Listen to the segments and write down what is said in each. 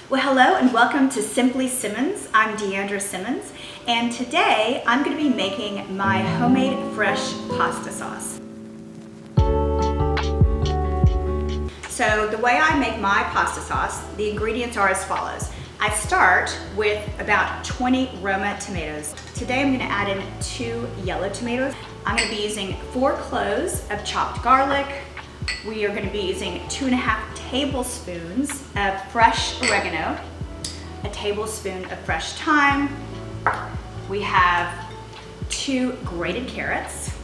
Well, hello and welcome to Simply Simmons. I'm Deandra Simmons, and today I'm going to be making my homemade fresh pasta sauce. So the way I make my pasta sauce, the ingredients are as follows. I start with about 20 Roma tomatoes. Today I'm going to add in 2 yellow tomatoes. I'm going to be using 4 cloves of chopped garlic. We are going to be using 2.5 tablespoons of fresh oregano, a tablespoon of fresh thyme. We have 2 grated carrots.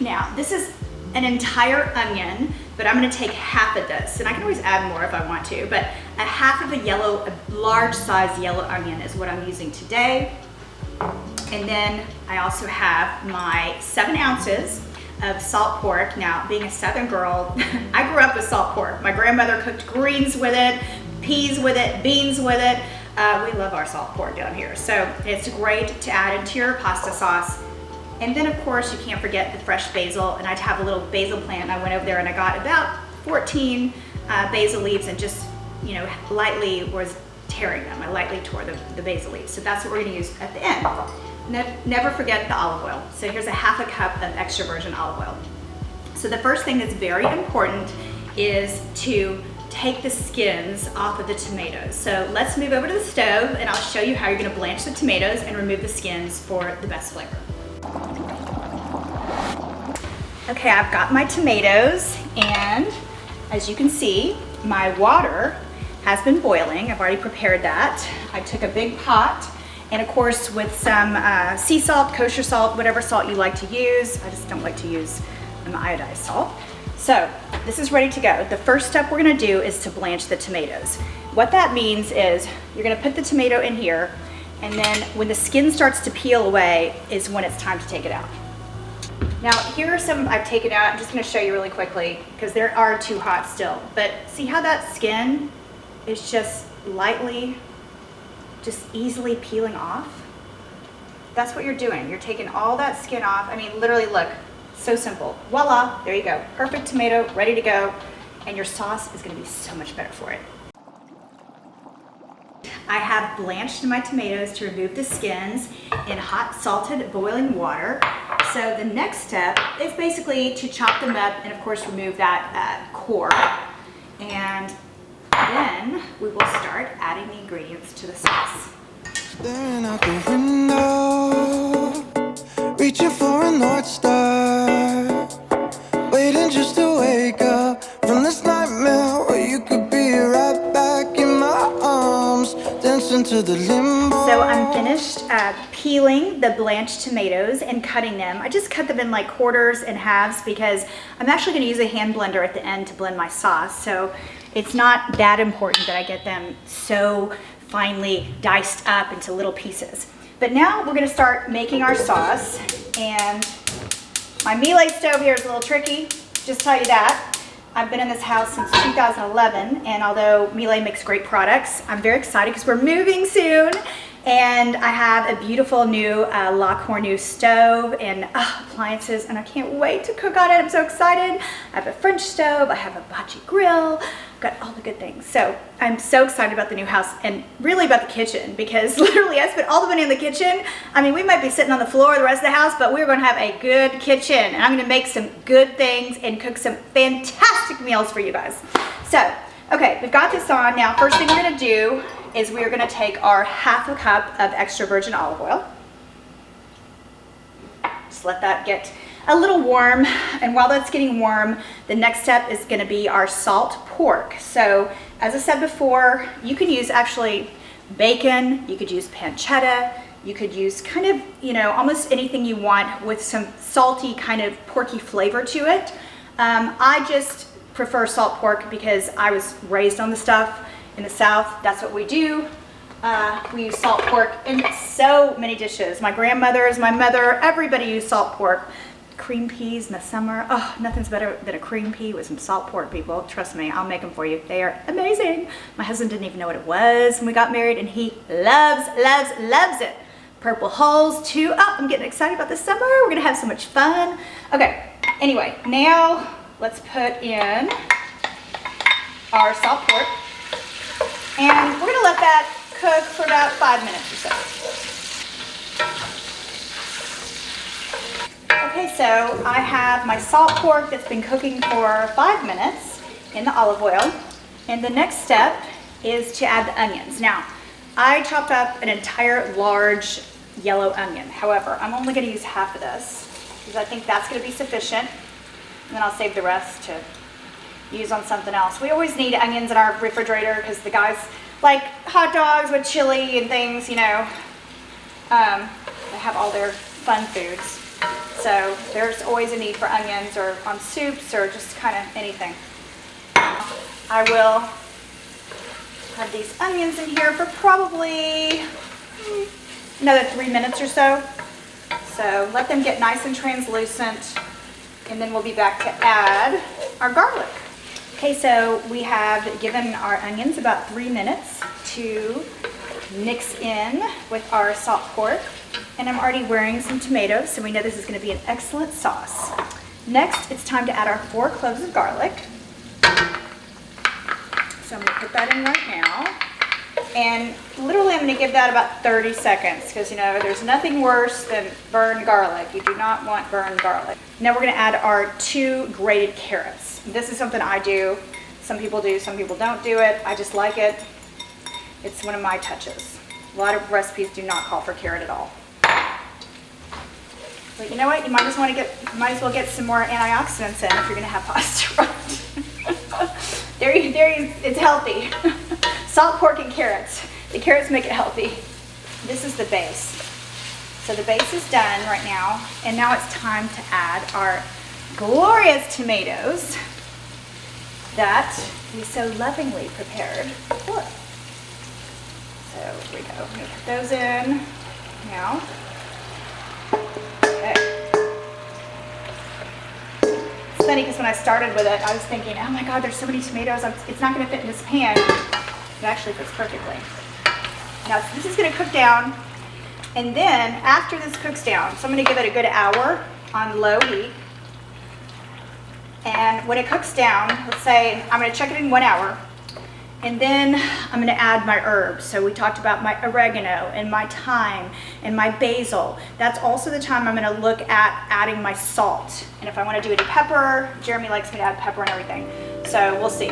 Now, this is an entire onion, but I'm going to take half of this, and I can always add more if I want to, but a half of a large size yellow onion is what I'm using today. And then I also have my 7 ounces of salt pork. Now, being a Southern girl, I grew up with salt pork. My grandmother cooked greens with it, peas with it, beans with it. We love our salt pork down here. So it's great to add into your pasta sauce. And then of course, you can't forget the fresh basil. And I have a little basil plant. And I went over there and I got about 14 basil leaves and just, lightly was tearing them. I lightly tore the basil leaves. So that's what we're gonna use at the end. Never forget the olive oil. So here's a half a cup of extra virgin olive oil. So the first thing that's very important is to take the skins off of the tomatoes. So let's move over to the stove and I'll show you how you're gonna blanch the tomatoes and remove the skins for the best flavor. Okay, I've got my tomatoes, and as you can see, my water has been boiling. I've already prepared that. I took a big pot, and of course with some sea salt, kosher salt, whatever salt you like to use. I just don't like to use an iodized salt. So this is ready to go. The first step we're gonna do is to blanch the tomatoes. What that means is you're gonna put the tomato in here, and then when the skin starts to peel away is when it's time to take it out. Now here are some I've taken out. I'm just gonna show you really quickly because they are too hot still. But see how that skin is just lightly, just easily peeling off? That's what you're doing. You're taking all that skin off. I mean, literally look, so simple. Voila, there you go. Perfect tomato, ready to go. And your sauce is gonna be so much better for it. I have blanched my tomatoes to remove the skins in hot, salted, boiling water. So the next step is basically to chop them up and of course remove that core. And then we will start adding the ingredients to the sauce. Staring out the window, reaching for a North Star, waiting just to wake up from this nightmare where you could be right back in my arms, dancing to the limbo. So I'm finished peeling the blanched tomatoes and cutting them. I just cut them in like quarters and halves because I'm actually going to use a hand blender at the end to blend my sauce. So it's not that important that I get them so finely diced up into little pieces. But now we're going to start making our sauce, and my Miele stove here is a little tricky, just tell you that. I've been in this house since 2011, and although Miele makes great products, I'm very excited because we're moving soon, and I have a beautiful new La Cornue stove and appliances, and I can't wait to cook on it. I'm so excited. I have a French stove, I have a bocce grill, I've got all the good things. So I'm so excited about the new house and really about the kitchen because literally I spent all the money in the kitchen. I mean, we might be sitting on the floor the rest of the house, but we're gonna have a good kitchen, and I'm gonna make some good things and cook some fantastic meals for you guys. So, okay, we've got this on. Now, first thing we're gonna do is we're gonna take our half a cup of extra virgin olive oil. Just let that get a little warm, and while that's getting warm, the next step is gonna be our salt pork. So, as I said before, you can use actually bacon, you could use pancetta, you could use kind of, almost anything you want with some salty kind of porky flavor to it. I just prefer salt pork because I was raised on the stuff. In the South, that's what we do. We use salt pork in so many dishes. My grandmothers, my mother, everybody used salt pork. Cream peas in the summer. Oh, nothing's better than a cream pea with some salt pork, people. Trust me, I'll make them for you. They are amazing. My husband didn't even know what it was when we got married, and he loves it. Purple hulls too. Oh, I'm getting excited about the summer. We're gonna have so much fun. Okay, anyway, now let's put in our salt pork. And that cook for about 5 minutes or so. Okay, so I have my salt pork that's been cooking for 5 minutes in the olive oil. And the next step is to add the onions. Now, I chopped up an entire large yellow onion. However, I'm only going to use half of this because I think that's going to be sufficient. And then I'll save the rest to use on something else. We always need onions in our refrigerator because the guys like hot dogs with chili and things, you know. They have all their fun foods. So there's always a need for onions or on soups or just kind of anything. I will have these onions in here for probably another 3 minutes or so. So let them get nice and translucent, and then we'll be back to add our garlic. Okay, so we have given our onions about 3 minutes to mix in with our salt pork. And I'm already wearing some tomatoes, so we know this is going to be an excellent sauce. Next, it's time to add our 4 cloves of garlic. So I'm going to put that in right now. And literally I'm going to give that about 30 seconds because, you know, there's nothing worse than burned garlic. You do not want burned garlic. Now we're going to add our 2 grated carrots. This is something I do. Some people do, some people don't do it. I just like it. It's one of my touches. A lot of recipes do not call for carrot at all. But you know what? You might as well get some more antioxidants in if you're going to have pasta, right? It's healthy. Salt, pork, and carrots. The carrots make it healthy. This is the base. So the base is done right now, and now it's time to add our glorious tomatoes that we so lovingly prepared before. So here we go. I'm going to put those in now. Okay. It's funny because when I started with it, I was thinking, oh my God, there's so many tomatoes. It's not going to fit in this pan. It actually fits perfectly. Now this is going to cook down, and then after this cooks down, so I'm going to give it a good hour on low heat. And when it cooks down, let's say I'm going to check it in 1 hour. And then I'm going to add my herbs. So we talked about my oregano and my thyme and my basil. That's also the time I'm going to look at adding my salt. And if I want to do any pepper, Jeremy likes me to add pepper and everything. So we'll see.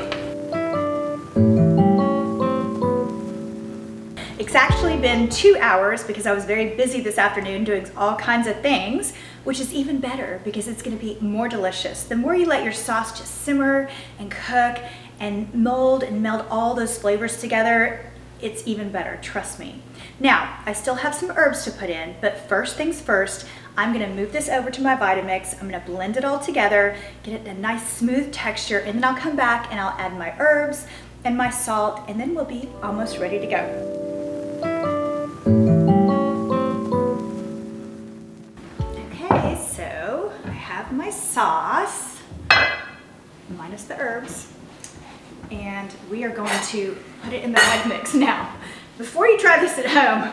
It's actually been 2 hours because I was very busy this afternoon doing all kinds of things, which is even better because it's going to be more delicious. The more you let your sauce just simmer and cook and mold and meld all those flavors together, it's even better, trust me. Now, I still have some herbs to put in, but first things first, I'm gonna move this over to my Vitamix. I'm gonna blend it all together, get it a nice smooth texture, and then I'll come back and I'll add my herbs and my salt, and then we'll be almost ready to go. Okay, so I have my sauce, minus the herbs. And we are going to put it in the Vitamix. Now, before you try this at home,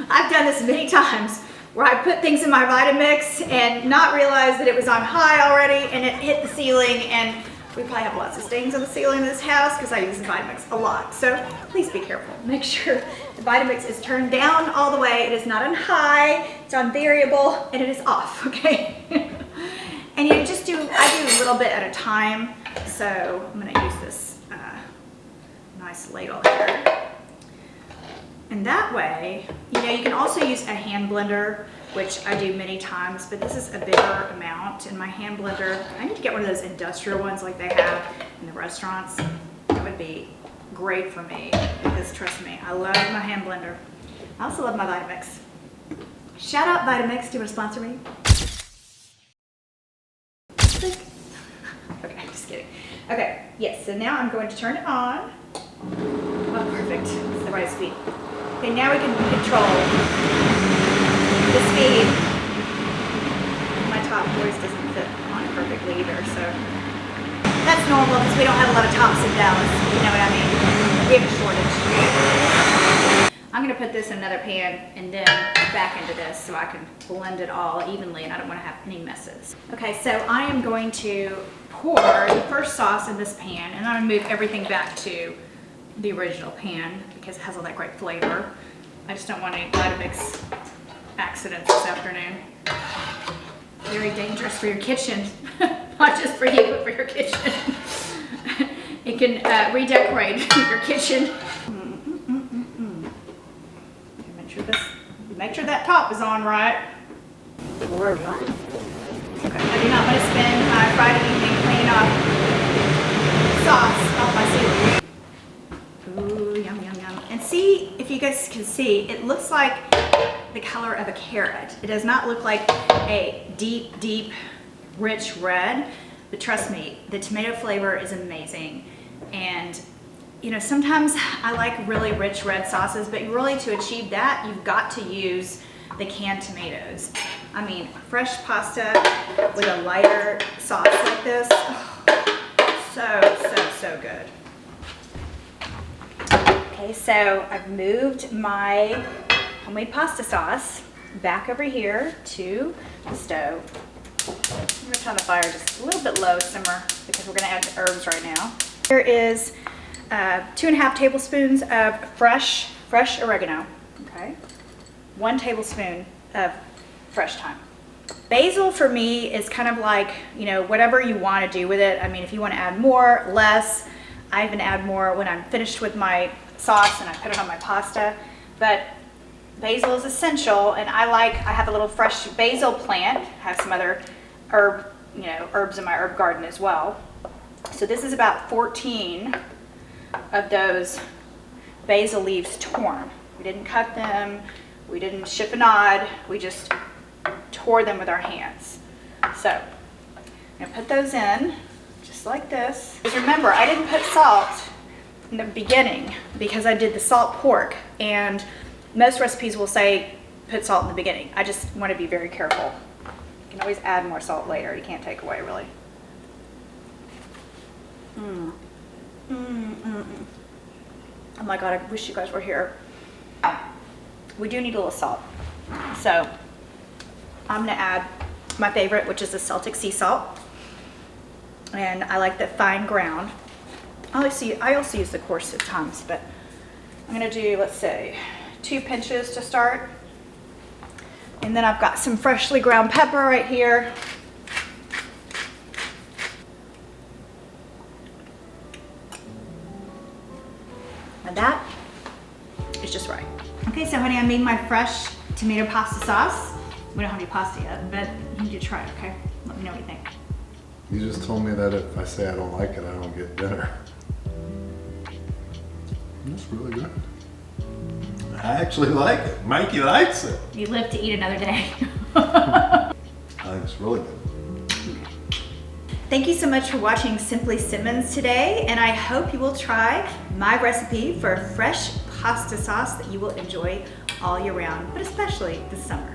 I've done this many times where I put things in my Vitamix and not realize that it was on high already and it hit the ceiling, and we probably have lots of stains on the ceiling in this house because I use the Vitamix a lot. So please be careful. Make sure the Vitamix is turned down all the way. It is not on high, it's on variable, and it is off, okay? And you just I do a little bit at a time. So I'm gonna use this nice ladle here. And that way, you know, you can also use a hand blender, which I do many times, but this is a bigger amount in my hand blender. I need to get one of those industrial ones like they have in the restaurants. That would be great for me because trust me, I love my hand blender. I also love my Vitamix. Shout out Vitamix, do you want to sponsor me? Okay, just kidding. Okay, yes, so now I'm going to turn it on. Oh, perfect. It's the right speed. Okay, now we can control the speed. My top voice doesn't fit on it perfectly either, so that's normal because we don't have a lot of tops in Dallas, you know what I mean? We have a shortage. I'm going to put this in another pan and then back into this so I can blend it all evenly, and I don't want to have any messes. Okay, so I am going to pour the first sauce in this pan, and I'm going to move everything back to the original pan because it has all that great flavor. I just don't want any Vitamix accidents this afternoon. Very dangerous for your kitchen. Not just for you, but for your kitchen. It can redecorate your kitchen. Make sure that top is on right. Okay, I do not want to spend my Friday evening cleaning off sauce off my ceiling. Ooh, yum, yum, yum. And see, if you guys can see, it looks like the color of a carrot. It does not look like a deep, deep, rich red, but trust me, the tomato flavor is amazing. And you know, sometimes I like really rich red sauces, but really to achieve that, you've got to use the canned tomatoes. I mean, fresh pasta with a lighter sauce like this, oh, so good. Okay, so I've moved my homemade pasta sauce back over here to the stove. I'm gonna turn the fire just a little bit low, simmer, because we're gonna add the herbs right now. Here is 2.5 tablespoons of fresh oregano, okay? 1 tablespoon of fresh thyme. Basil for me is kind of like, you know, whatever you want to do with it. I mean, if you want to add more, less. I even add more when I'm finished with my sauce and I put it on my pasta. But basil is essential, and I have a little fresh basil plant. I have some other herbs in my herb garden as well. So this is about 14 of those basil leaves torn. We didn't cut them, we didn't chiffonade, we just tore them with our hands. So I'm gonna put those in just like this. Because remember, I didn't put salt in the beginning because I did the salt pork, and most recipes will say put salt in the beginning. I just want to be very careful. You can always add more salt later, you can't take away really. Oh my God, I wish you guys were here. We do need a little salt. So I'm gonna add my favorite, which is the Celtic sea salt. And I like the fine ground. I also use the coarse at times, but I'm gonna do, let's say, 2 pinches to start. And then I've got some freshly ground pepper right here. And that is just right. Okay, so honey, I made my fresh tomato pasta sauce. We don't have any pasta yet, but you need to try it, okay? Let me know what you think. You just told me that if I say I don't like it, I don't get dinner. It's really good. I actually like it. Mikey likes it. You live to eat another day. I think it's really good. Thank you so much for watching Simply Simmons today, and I hope you will try my recipe for fresh pasta sauce that you will enjoy all year round, but especially this summer.